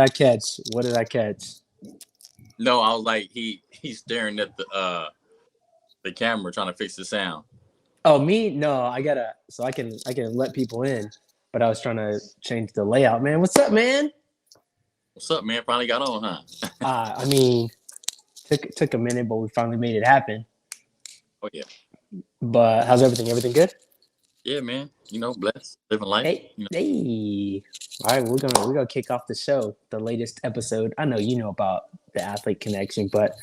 I catch? What did I catch? No, I was like he's staring at the camera trying to fix the sound. Oh, me? No, I gotta. So I can let people in, but I was trying to change the layout. Man, what's up, man? What's up, man? Finally got on, huh? I mean, took a minute, but we finally made it happen. Oh yeah, But how's everything? Everything good? yeah, man. Blessed, living life. Hey, hey. All right, we're gonna kick off the show, the latest episode. I know you know about the Athlete Connection, but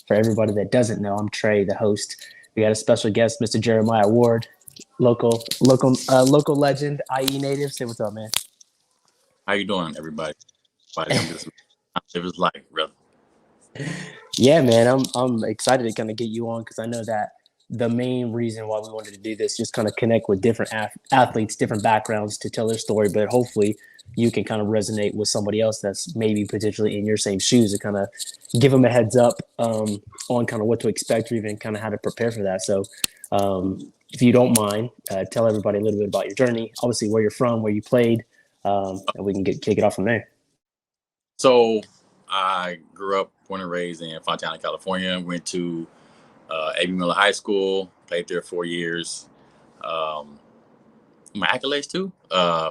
for everybody that doesn't know, I'm Trey, the host. We got a special guest, Mr. Jeremiah Ward, local legend, IE native. Say what's up, man. How you doing, everybody? I'm just live his life, brother. Yeah, man, I'm excited to kind of get you on because I know that the main reason why we wanted to do this just kind of connect with different athletes, different backgrounds to tell their story, but hopefully you can kind of resonate with somebody else that's maybe potentially in your same shoes to kind of give them a heads up on kind of what to expect or even kind of how to prepare for that. So, if you don't mind, tell everybody a little bit about your journey, obviously where you're from, where you played, and we can kick it off from there. So I grew up, born and raised in Fontana, California. Went to A.B. Miller High School. Played there 4 years. Um, my accolades too.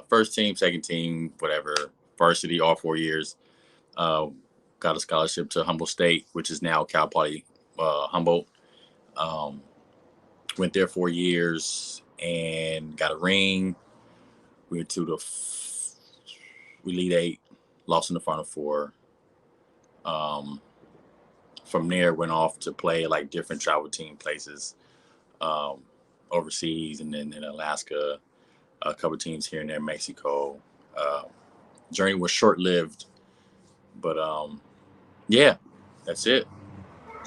First team, second team, whatever. Varsity, all 4 years. Uh, got a scholarship to Humboldt State, which is now Cal Poly Humboldt. Um, went there 4 years and got a ring. We went to we lead eight, lost in the final four. Um, from there, went off to play like different travel team places um, overseas, and then in Alaska, a couple teams here and there, Mexico. Uh, Journey was short lived, but yeah, that's it.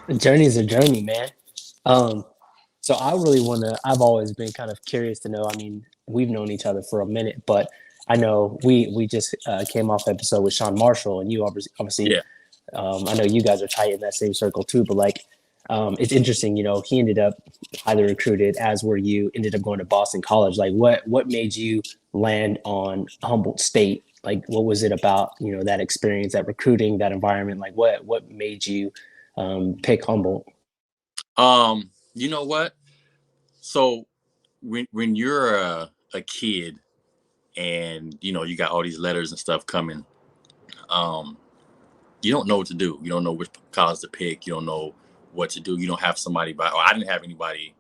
A journey is a journey, man. Um, so I really want to. I've always been kind of curious to know. I mean, we've known each other for a minute, but I know we just came off episode with Sean Marshall, and you obviously Yeah. I know you guys are tight in that same circle too. But like, it's interesting. You know, he ended up highly recruited, as were you. Ended up going to Boston College. Like, what made you land on Humboldt State? Like, what was it about that experience, that recruiting, that environment? Like, what made you pick Humboldt? You know what? So when you're a kid and you got all these letters and stuff coming, um, you don't know what to do. You don't know which college to pick. You don't know what to do. You don't have somebody or I didn't have anybody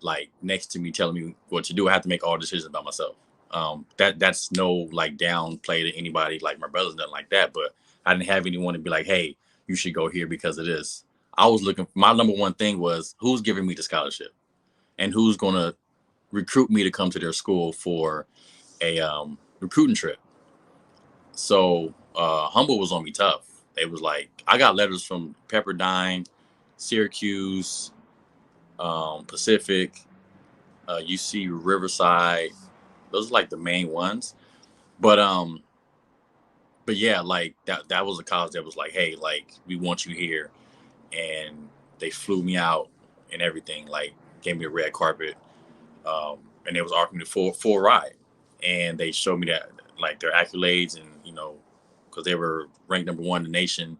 like next to me telling me what to do. I had to make all decisions by myself. That's no like downplay to anybody like my brothers, nothing like that. But I didn't have anyone to be like, hey, you should go here because of this. I was looking. My number one thing was who's giving me the scholarship and who's going to recruit me to come to their school for a recruiting trip. So Humble was on me tough. It was like I got letters from Pepperdine, Syracuse, Pacific, UC Riverside. Those are like the main ones. But but yeah, like that was a college that was like, hey, like we want you here, and they flew me out and everything. Like gave me a red carpet, and they was offering me the full ride, and they showed me that like their accolades and because they were ranked number one in the nation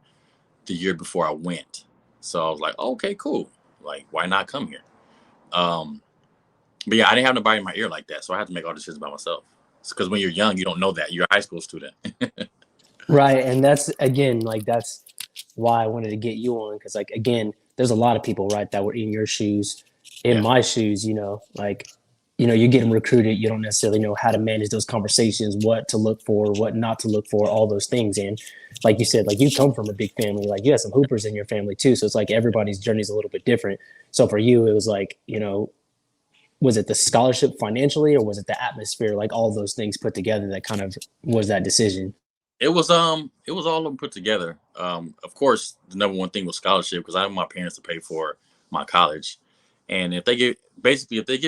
the year before I went. So I was like, oh, okay, cool. Like why not come here? Um, but yeah, I didn't have nobody in my ear like that, so I had to make all decisions by myself. Because when you're young, you don't know that you're a high school student. Right, and that's again like that's why I wanted to get you on because like again, there's a lot of people right that were in your shoes, in Yeah. my shoes. Like you're getting recruited, you don't necessarily know how to manage those conversations, what to look for, what not to look for, all those things. And like you said, like you come from a big family, like you have some hoopers in your family too, so it's like everybody's journey is a little bit different. So for you, it was like was it the scholarship financially or was it the atmosphere, like all those things put together that kind of was that decision? It was all of them put together. Of course, the number one thing was scholarship because I have my parents to pay for my college, and if they give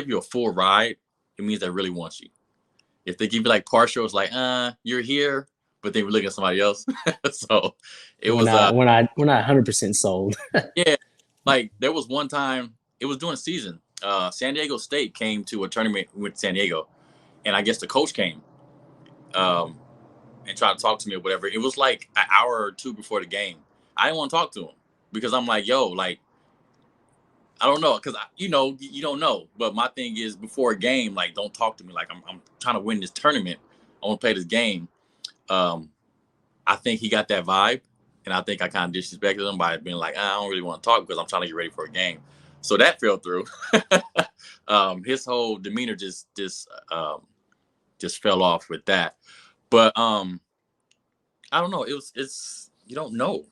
you a full ride, it means they really want you. If they give you like partial, it's like you're here, but they were looking at somebody else. So it We're was not we're not we're not 100% sold. yeah, like there was one time it was during the season. San Diego State came to a tournament with San Diego, and I guess the coach came. Um, and try to talk to me or whatever. It was like an hour or two before the game. I didn't want to talk to him because I'm like, yo, like, I don't know, because you know, you don't know. But my thing is, before a game, like, don't talk to me. Like, I'm trying to win this tournament. I want to play this game. Um, I think he got that vibe, and I think I kind of disrespected him by being like, I don't really want to talk because I'm trying to get ready for a game. So that fell through. His whole demeanor just fell off with that. But I don't know. It's you don't know.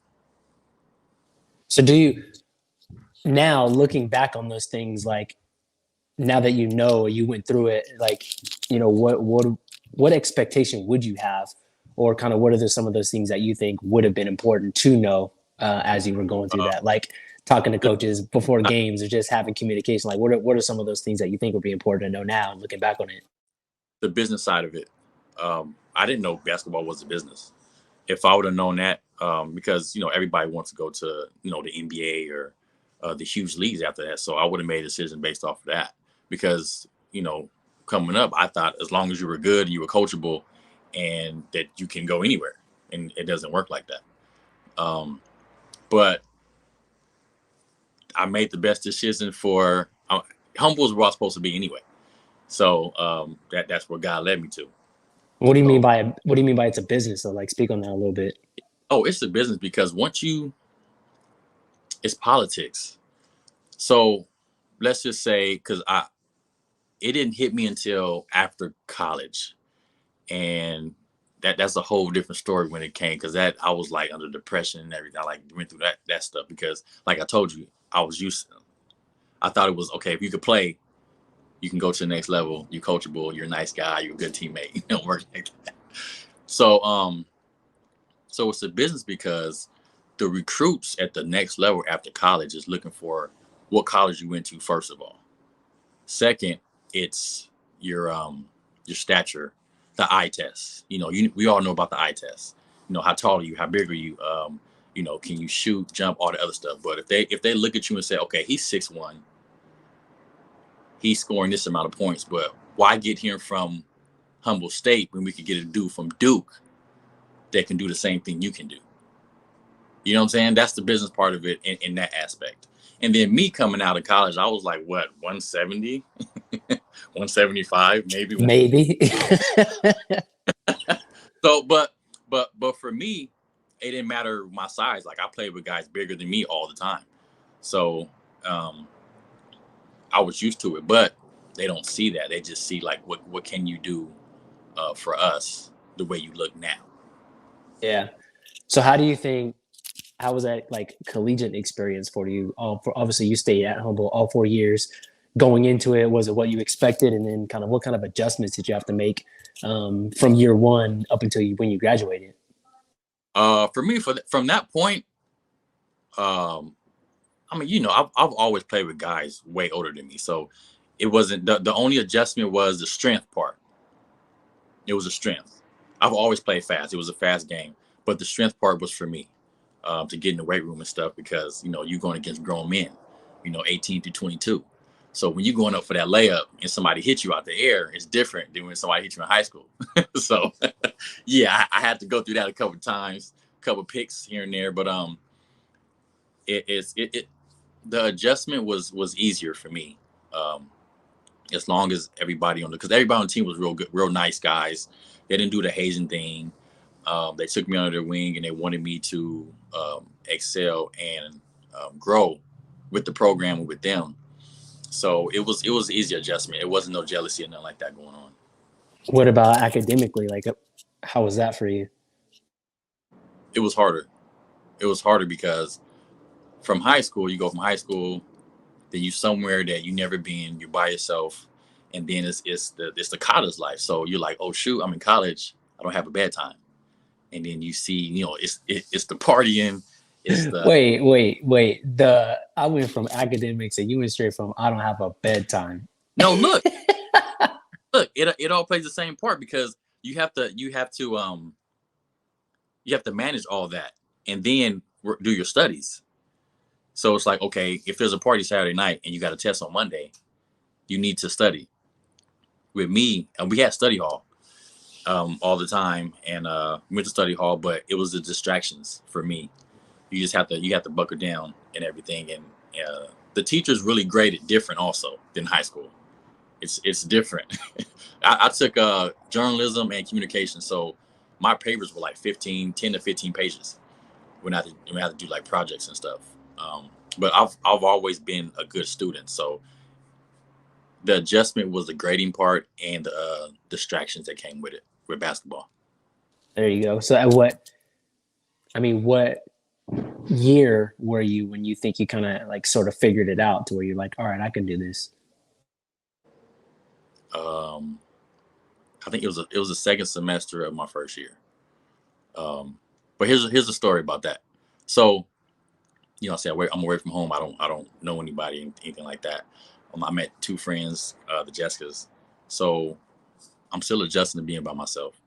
So do you now looking back on those things, like now that you know you went through it, like, you know, what expectation would you have, or kind of what are some of those things that you think would have been important to know as you were going through that, like talking to coaches before games or just having communication? Like, what are some of those things that you think would be important to know now, looking back on it? The business side of it. I didn't know basketball was a business. If I would have known that, because, you know, everybody wants to go to, you know, the NBA or the huge leagues after that. So I would have made a decision based off of that, because, you know, coming up, I thought as long as you were good, you were coachable, and that you can go anywhere, and it doesn't work like that. But I made the best decision for Humble is where I was supposed to be anyway. So that's where God led me to. What do you mean by it's a business? So, like, speak on that a little bit. Oh, it's a business because it's politics. So let's just say, because it didn't hit me until after college, and that's a whole different story when it came, because that I was like under depression and everything. I like went through that stuff because, like I told you, I was used to. I thought it was okay if you could play, you can go to the next level. You're coachable. You're a nice guy. You're a good teammate. It don't work like that. So so it's a business because the recruits at the next level after college is looking for what college you went to, first of all. Second, it's your stature, the eye test. You know, we all know about the eye test. You know, how tall are you? How big are you? You know, can you shoot, jump, all the other stuff. But if they look at you and say, okay, he's 6'1", he's scoring this amount of points, but why get him from Humble State when we could get a dude from Duke that can do the same thing you can do? You know what I'm saying? That's the business part of it in that aspect. And then me coming out of college, I was like, what, 170, 175, maybe. So, but for me, it didn't matter my size. Like, I played with guys bigger than me all the time. So I was used to it, but they don't see that. They just see like, what can you do for us the way you look now? Yeah. So how was that, like, collegiate experience for you? Obviously you stayed at Humboldt all 4 years. Going into it, was it what you expected? And then kind of what kind of adjustments did you have to make from year one up until when you graduated? For me, from that point, I mean, you know, I've always played with guys way older than me. So it wasn't, the only adjustment was the strength part. It was a strength. I've always played fast. It was a fast game, but the strength part was for me, to get in the weight room and stuff, because, you know, you're going against grown men, you know, 18 through 22. So when you're going up for that layup and somebody hits you out the air, it's different than when somebody hits you in high school. So yeah, I had to go through that a couple of times, a couple of picks here and there, but the adjustment was easier for me, as long as everybody because everybody on the team was real good, real nice guys. They didn't do the hazing thing. They took me under their wing and they wanted me to excel and grow with the program and with them. So it was easy adjustment. It wasn't no jealousy or nothing like that going on. What about academically? Like, how was that for you? It was harder. It was harder because from high school, you go from high school, then you somewhere that you never been, you're by yourself, and then it's the college life. So you're like, oh shoot, I'm in college, I don't have a bedtime. And then you see, you know, it's the partying, it's the Wait. I went from academics and you went straight from I don't have a bedtime. no, look, it all plays the same part, because you have to manage all that and then do your studies. So it's like, okay, if there's a party Saturday night and you got a test on Monday, you need to study. With me, and we had study hall. all the time, and went to study hall. But it was the distractions for me. You have to buckle down and everything, and the teachers really graded different also than high school. It's different. I took journalism and communication, so my papers were like 10 to 15 pages when I had to do like projects and stuff. Um, but I've always been a good student, so the adjustment was the grading part and the distractions that came with it with basketball. There you go. So at what year were you when you think you kind of like sort of figured it out to where you're like, all right, I can do this? Um, I think it was the second semester of my first year. But here's a story about that. So say I'm away from home. I don't know anybody, anything like that. I met two friends, the Jessicas. So I'm still adjusting to being by myself.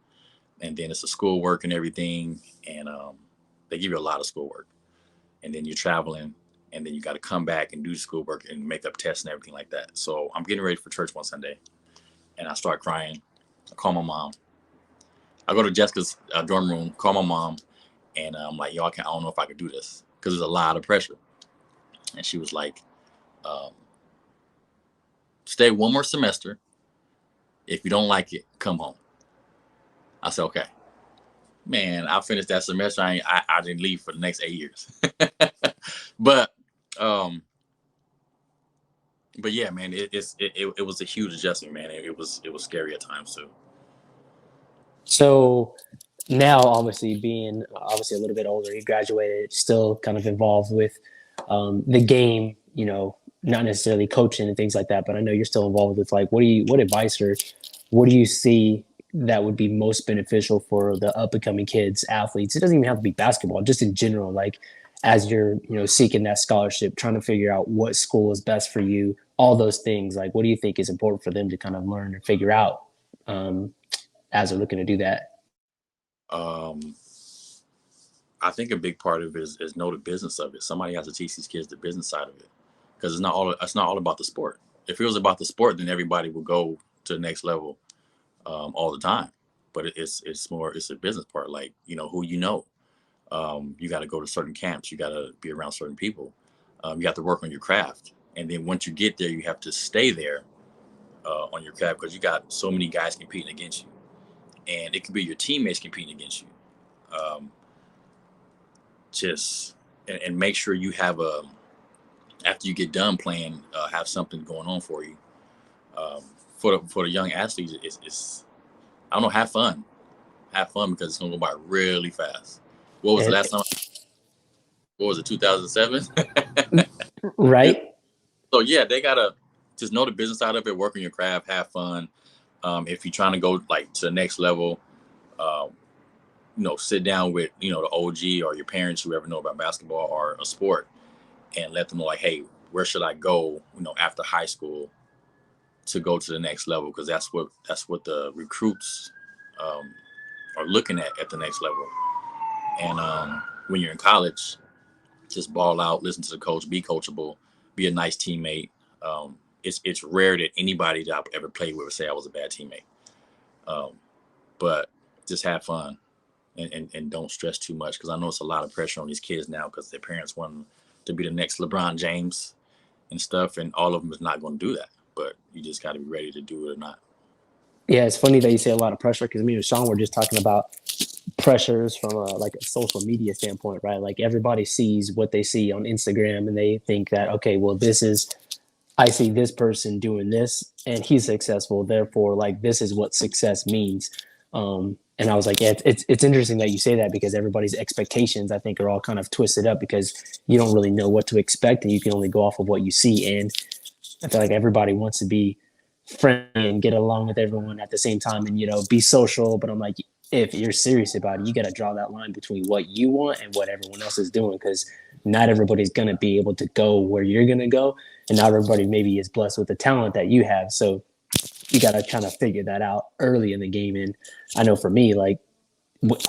And then it's the schoolwork and everything, and they give you a lot of schoolwork. And then you're traveling, and then you got to come back and do the schoolwork and make up tests and everything like that. So I'm getting ready for church one Sunday, and I start crying. I call my mom. I go to Jessica's dorm room, call my mom, and I'm like, I don't know if I could do this because there's a lot of pressure. And she was like, um, stay one more semester. If you don't like it, come home. I said, okay. Man, I finished that semester. I didn't leave for the next 8 years. but um, but yeah, man, it was a huge adjustment, man. It was scary at times too. So now, obviously, being obviously a little bit older, you graduated, still kind of involved with the game, not necessarily coaching and things like that, but I know you're still involved with like, what advice or what do you see that would be most beneficial for the up and coming kids, athletes? It doesn't even have to be basketball, just in general, like as you're, seeking that scholarship, trying to figure out what school is best for you, all those things. Like, what do you think is important for them to kind of learn and figure out um, as they're looking to do that? Um, I think a big part of it is know the business of it. Somebody has to teach these kids the business side of it because it's not all about the sport. If it was about the sport, then everybody would go to the next level all the time. But it's a business part. Like who you got to go to certain camps. You got to be around certain people. You have to work on your craft, and then once you get there, you have to stay there on your craft because you got so many guys competing against you, and it could be your teammates competing against you. Um, just and make sure you have a after you get done playing, have something going on for you. Um, for the young athletes, it's I don't know, have fun because it's gonna go by really fast. What was the And last time? What was it? 2007. right. So yeah, they gotta just know the business side of it, work on your craft, have fun. If you're trying to go like to the next level, um, sit down with the OG or your parents, whoever know about basketball or a sport, and let them know like, hey, where should I go? After high school to go to the next level because that's what the recruits um, are looking at the next level. And when you're in college, just ball out, listen to the coach, be coachable, be a nice teammate. It's rare that anybody that I've ever played with would say I was a bad teammate. Um, but just have fun and don't stress too much because I know it's a lot of pressure on these kids now because their parents want them to be the next LeBron James and stuff, and all of them is not going to do that. But you just got to be ready to do it or not. Yeah, it's funny that you say a lot of pressure because me and Sean were just talking about pressures from like a social media standpoint, right? Like everybody sees what they see on Instagram and they think that, okay, well, I see this person doing this and he's successful. Therefore, like this is what success means. And I was like, yeah, it's interesting that you say that because everybody's expectations, I think, are all kind of twisted up because you don't really know what to expect and you can only go off of what you see. And I feel like everybody wants to be friendly and get along with everyone at the same time and, be social. But I'm like, if you're serious about it, you got to draw that line between what you want and what everyone else is doing because not everybody's going to be able to go where you're going to go. And not everybody maybe is blessed with the talent that you have. So you got to kind of figure that out early in the game. And I know for me, like,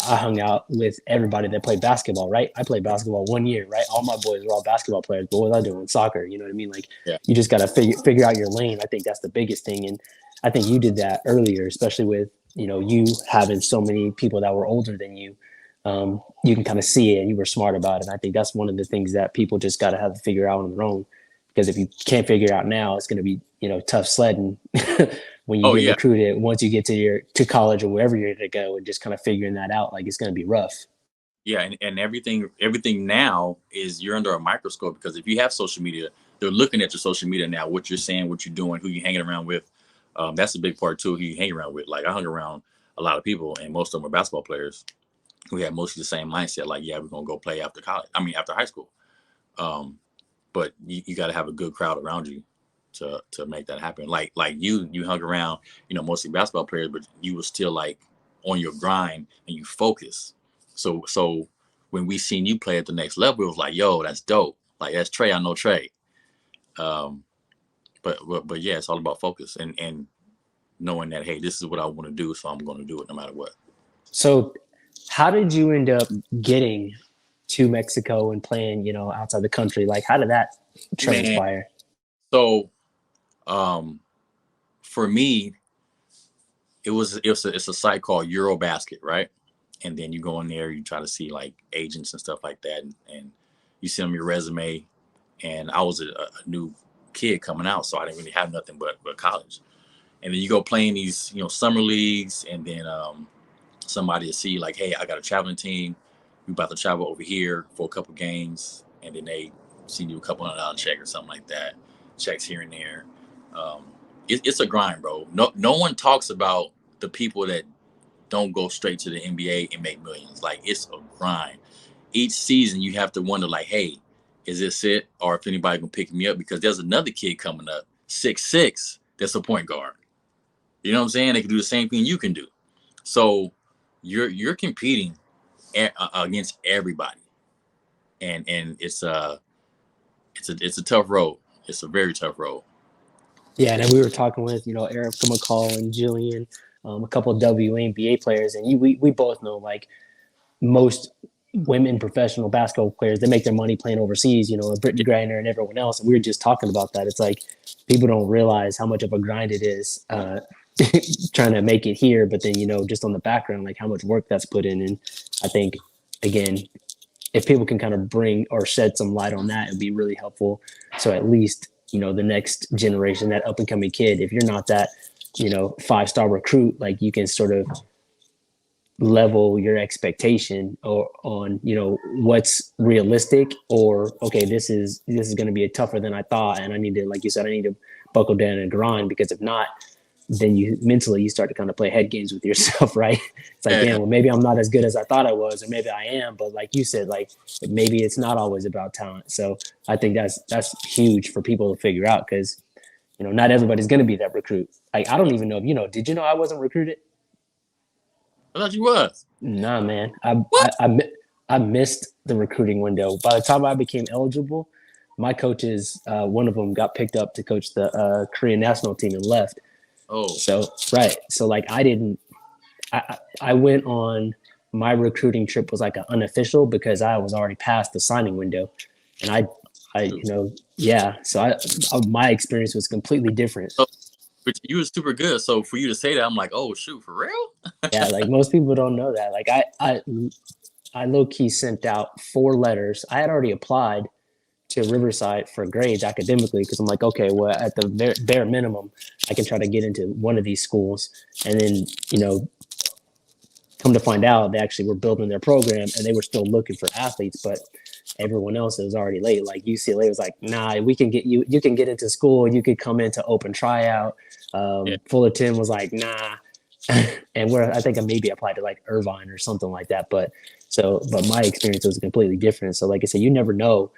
I hung out with everybody that played basketball, right? I played basketball 1 year, right? All my boys were all basketball players. But what was I doing? Soccer, you know what I mean? Like, Yeah. you just got to figure out your lane. I think that's the biggest thing. And I think you did that earlier, especially with you having so many people that were older than you, you can kind of see it and you were smart about it. And I think that's one of the things that people just got to have to figure out on their own. Because if you can't figure it out now, it's going to be, tough sledding when you Oh get yeah, recruited, once you get to college or wherever you're going to go, and just kind of figuring that out. Like, it's going to be rough. yeah, and everything now is you're under a microscope because if you have social media, they're looking at your social media now, what you're saying, what you're doing, who you're hanging around with. That's a big part too. Who you hang around with. Like I hung around a lot of people, and most of them are basketball players who had mostly the same mindset. Like, yeah, we're gonna go play after college. I mean, after high school. Um, but you got to have a good crowd around you to make that happen. Like you hung around, mostly basketball players, but you were still like on your grind and you focus. So when we seen you play at the next level, it was like, yo, that's dope. Like that's Trey. I know Trey. Um, but yeah, it's all about focus and knowing that, hey, this is what I want to do, so I'm going to do it no matter what. So, how did you end up getting to Mexico and playing, outside the country? Like, how did that Man, transpire? so um, for me, it's a site called Eurobasket, right? And then you go in there, you try to see like agents and stuff like that, and you send them your resume. And I was a new kid coming out, so I didn't really have nothing but college. And then you go playing these, summer leagues, and then somebody will see like, hey, I got a traveling team. We about to travel over here for a couple games, and then they send you a couple $100 check or something like that, checks here and there. Um, it's a grind, bro. No one talks about the people that don't go straight to the NBA and make millions. Like it's a grind. Each season you have to wonder like, hey, is this it? Or if anybody can pick me up because there's another kid coming up, 6'6", that's a point guard. You know what I'm saying? They can do the same thing you can do. So you're competing against everybody. And it's a tough road. It's a very tough road. Yeah, and then we were talking with Erica McCall and Jillian, a couple of WNBA players, and we both know like most women professional basketball players, they make their money playing overseas. Brittany Griner and everyone else. And we were just talking about that. It's like people don't realize how much of a grind it is trying to make it here, but then just on the background, like how much work that's put in. And I think again, if people can kind of bring or shed some light on that, it'd be really helpful. So at least, the next generation, that up and coming kid, if you're not that, 5-star recruit, like you can sort of level your expectation or on, what's realistic or, okay, this is going to be a tougher than I thought. And I need to, like you said, I need to buckle down and grind because if not, then you start to kind of play head games with yourself, right? It's like, Yeah, damn, well, maybe I'm not as good as I thought I was, or maybe I am, but like you said, like maybe it's not always about talent. So I think that's huge for people to figure out because not everybody's going to be that recruit. Like I don't even know if did you know I wasn't recruited? I thought you was. Nah, man, What? I missed the recruiting window. By the time I became eligible, my coaches, one of them got picked up to coach the Korean national team and left. Oh, So right, so like I didn't. I went on my recruiting trip was like an unofficial because I was already past the signing window, and yeah. So my experience was completely different. so, but you were super good. So for you to say that, I'm like, oh shoot, for real? Yeah, like most people don't know that. Like I low key sent out 4 letters. I had already applied to Riverside for grades academically because I'm like, okay, well, at the bare minimum, I can try to get into one of these schools, and then come to find out they actually were building their program and they were still looking for athletes, but everyone else was already late. Like UCLA was like, nah, we can get you can get into school, you could come into open tryout. Yeah, Fullerton was like, nah. And where I think I maybe applied to like Irvine or something like that. But my experience was completely different. So like I said, you never know,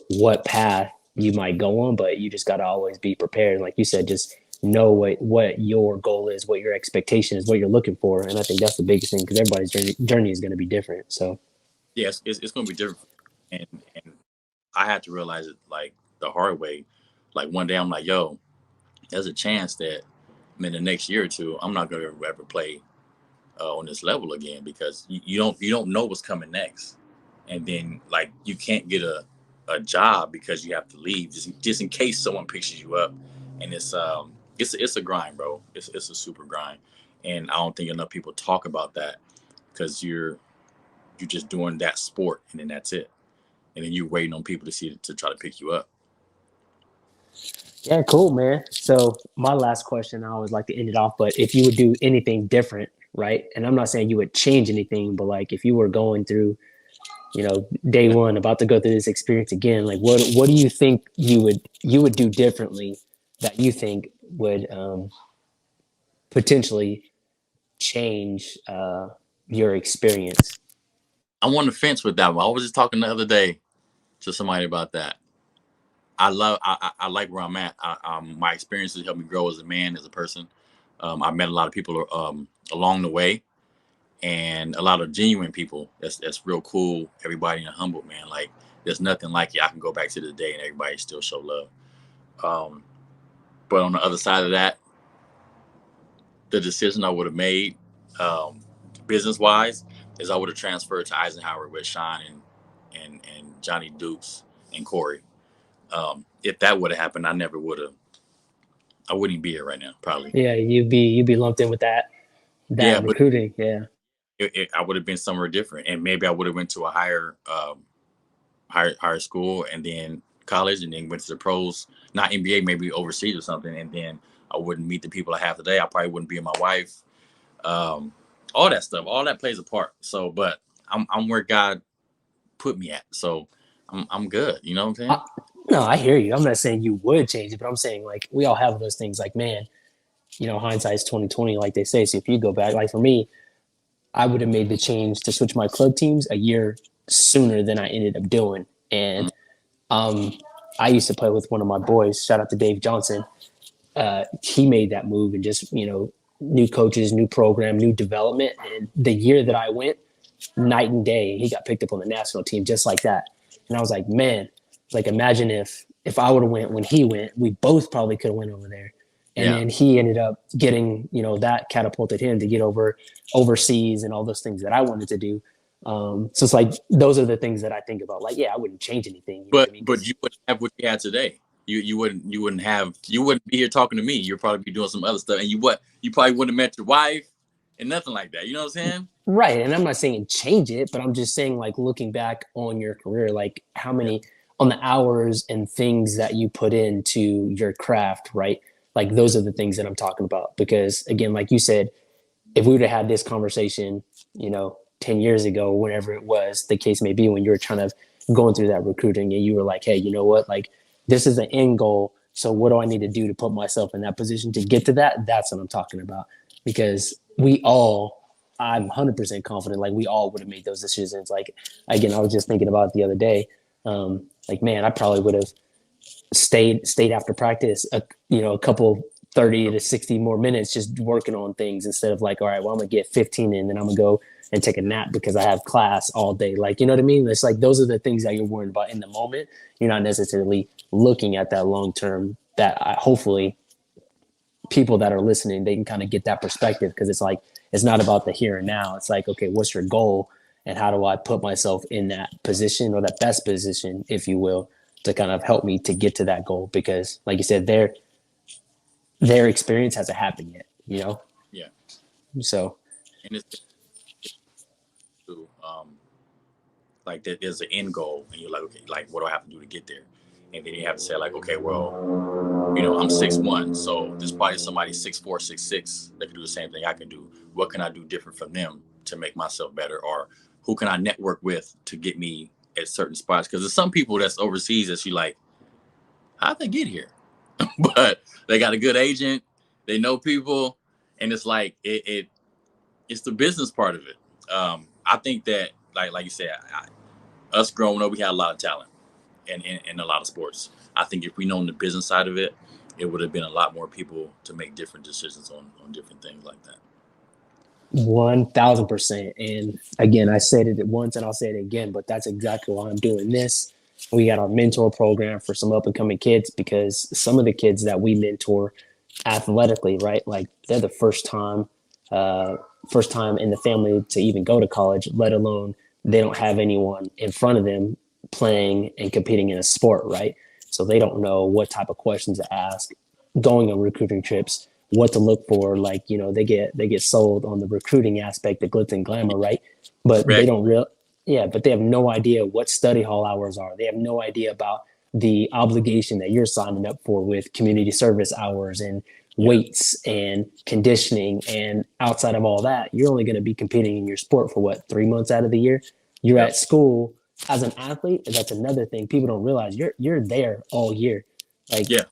what path you might go on, but you just got to always be prepared. Like you said, just know what your goal is, what your expectation is, what you're looking for. And I think that's the biggest thing because everybody's journey is going to be different. So yeah, it's gonna be different. And I had to realize it like the hard way. Like one day I'm like, yo, there's a chance that in the next year or two, I'm not gonna ever play on this level again because you don't know what's coming next, and then like you can't get a job because you have to leave just in case someone picks you up, and it's a grind, bro. It's a super grind, And I don't think enough people talk about that because you're just doing that sport and then that's it. And then you're waiting on people to see to try to pick you up. Yeah, cool, man. So my last question, I always like to end it off, but if you would do anything different, right? And I'm not saying you would change anything, but like if you were going through, day one, about to go through this experience again, like what do you think you would do differently that you think would potentially change your experience? I'm on the fence with that one. I was just talking the other day to somebody about that. I like where I'm at. My experiences helped me grow as a man, as a person. I met a lot of people along the way, and a lot of genuine people. That's real cool. Everybody in humble, man. Like there's nothing like it. I can go back to the day and everybody still show love. Um, but on the other side of that, the decision I would have made, business wise, is I would have transferred to Eisenhower with Sean and Johnny Dukes and Corey. If that would have happened, I never would have. I wouldn't be here right now, probably. Yeah, you'd be lumped in with that Yeah, but recruiting. Yeah. I would have been somewhere different, and maybe I would have went to a higher school, and then college, and then went to the pros, not NBA, maybe overseas or something, and then I wouldn't meet the people I have today. I probably wouldn't be with my wife. Um, all that stuff, all that plays a part. So, but I'm where God put me at, so I'm good. You know what I'm saying? No, I hear you. I'm not saying you would change it, but I'm saying like we all have those things. Like, man, hindsight's 2020, like they say. So if you go back, like for me, I would have made the change to switch my club teams a year sooner than I ended up doing. And I used to play with one of my boys. Shout out to Dave Johnson. He made that move and just new coaches, new program, new development. And the year that I went, night and day, he got picked up on the national team just like that. And I was like, man, like imagine if I would have went when he went, we both probably could have went over there. And then he ended up getting, that catapulted him to get overseas and all those things that I wanted to do. So it's like those are the things that I think about. Like, yeah, I wouldn't change anything. But you wouldn't have what you had today. You wouldn't be here talking to me. You'd probably be doing some other stuff, and you probably wouldn't have met your wife and nothing like that. You know what I'm saying? Right. And I'm not saying change it, but I'm just saying like looking back on your career, like how many on the hours and things that you put into your craft, right? Like those are the things that I'm talking about. Because again, like you said, if we would have had this conversation, 10 years ago, whenever it was the case may be, when you were trying to going through that recruiting and you were like, hey, you know what? Like this is an end goal. So what do I need to do to put myself in that position to get to that? That's what I'm talking about. Because I'm 100% confident, like we all would have made those decisions. Like, again, I was just thinking about it the other day. Like, man, I probably would have stayed after practice, a couple 30 to 60 more minutes just working on things instead of like, all right, well, I'm gonna get 15 in, then I'm gonna go and take a nap because I have class all day. Like, you know what I mean? It's like those are the things that you're worried about in the moment. You're not necessarily looking at that long term. That hopefully people that are listening, they can kind of get that perspective, because it's like it's not about the here and now. It's like, okay, what's your goal, and how do I put myself in that position, or that best position, if you will, to kind of help me to get to that goal? Because, like you said, their experience hasn't happened yet, Yeah. So, and it's like there's an end goal, and you're like, okay, like what do I have to do to get there? And then you have to say like, okay, well, I'm 6'1", so there's probably somebody 6'4", 6'6" that can do the same thing I can do. What can I do different from them to make myself better? Or who can I network with to get me at certain spots? Because there's some people that's overseas that you like, how'd they get here? But they got a good agent, they know people, and it's like it's the business part of it. I think that like you said, us growing up, we had a lot of talent in a lot of sports. I think if we known the business side of it, it would have been a lot more people to make different decisions on different things like that. 1000%. And again, I said it once and I'll say it again, but that's exactly why I'm doing this. We got our mentor program for some up and coming kids, because some of the kids that we mentor athletically, right? Like they're the first time in the family to even go to college, let alone they don't have anyone in front of them playing and competing in a sport, right? So they don't know what type of questions to ask, going on recruiting trips, what to look for. Like, they get sold on the recruiting aspect, the glitz and glamour, right? But they Correct. don't but they have no idea what study hall hours are. They have no idea about the obligation that you're signing up for with community service hours and weights and conditioning. And outside of all that, you're only going to be competing in your sport for what, 3 months out of the year? You're Yep. at school as an athlete. That's another thing people don't realize. You're there all year. Like, Yeah.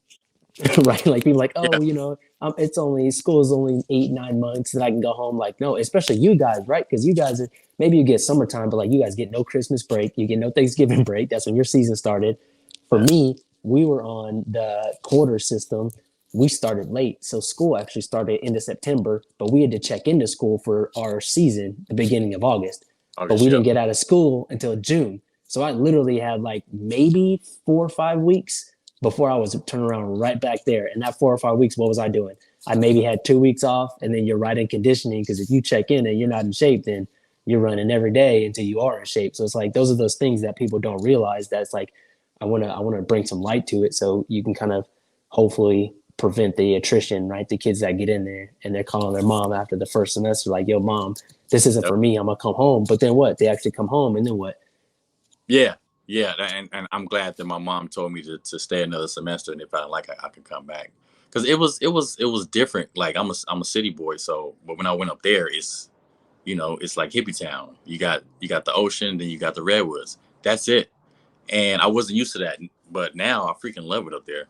right? Like people like, oh, Yeah. it's only school is only 8-9 months, then I can go home. Like, no, especially you guys, right? Because you guys maybe you get summertime, but like you guys get no Christmas break, you get no Thanksgiving break. That's when your season started. For me, we were on the quarter system. We started late, so school actually started into September, but we had to check into school for our season the beginning of August. But we didn't get out of school until June. So I literally had like maybe 4 or 5 weeks before I was turning around right back there. And that 4 or 5 weeks, what was I doing? I maybe had 2 weeks off, and then you're right in conditioning, because if you check in and you're not in shape, then you're running every day until you are in shape. So it's like those are those things that people don't realize. That's like I wanna bring some light to it, so you can kind of hopefully prevent the attrition, right? The kids that get in there and they're calling their mom after the first semester, like, "Yo, mom, this isn't for me. I'm gonna come home." But then what? They actually come home, and then what? Yeah. Yeah. And I'm glad that my mom told me to stay another semester, and if I like, I could come back, because it was different. Like I'm a city boy, so but when I went up there, it's like hippie town. You got the ocean, then you got the redwoods. That's it. And I wasn't used to that, but now I freaking love it up there.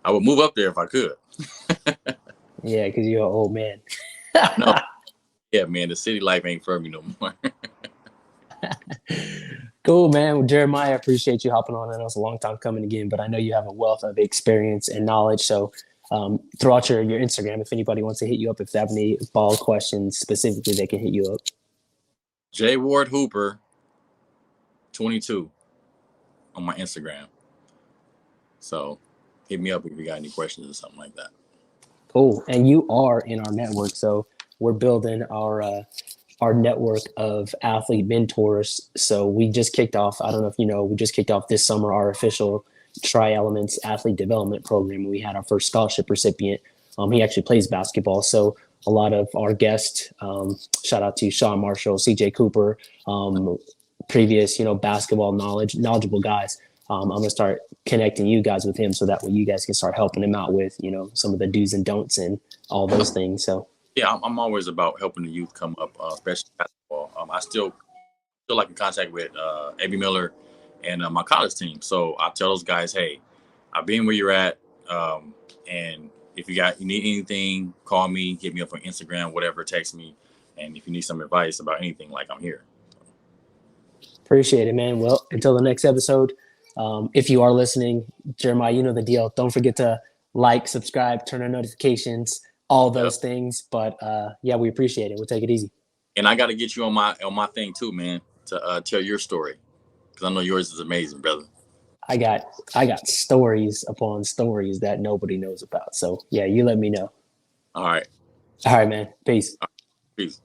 I would move up there if I could. Yeah, because you're an old man. No, yeah, man, the city life ain't for me no more. Cool, man. Well, Jeremiah, I appreciate you hopping on. I know it's a long time coming again, but I know you have a wealth of experience and knowledge. So throw out your Instagram if anybody wants to hit you up. If they have any ball questions specifically, they can hit you up. J Ward Hooper 22 on my Instagram. So hit me up if you got any questions or something like that. Cool. And you are in our network. So we're building our network of athlete mentors. So we just kicked off, I don't know if you know, we just kicked off this summer our official Tri Elements athlete development program. We had our first scholarship recipient. He actually plays basketball. So a lot of our guests, shout out to Sean Marshall, CJ Cooper, previous, basketball knowledgeable guys. I'm going to start connecting you guys with him, so that way you guys can start helping him out with, some of the do's and don'ts and all those things. So Yeah, I'm always about helping the youth come up, especially basketball. I still like in contact with A.B. Miller and my college team. So I tell those guys, hey, I've been where you're at, and if you need anything, call me, hit me up on Instagram, whatever, text me, and if you need some advice about anything, like, I'm here. appreciate it, man. Well, until the next episode, if you are listening, Jeremiah, you know the deal. Don't forget to like, subscribe, turn on notifications, all those things. But yeah, we appreciate it. We'll take it easy. And I got to get you on my thing too, man, to tell your story, because I know yours is amazing, brother. I got stories upon stories that nobody knows about. So yeah, you let me know. All right. All right, man. Peace. Peace.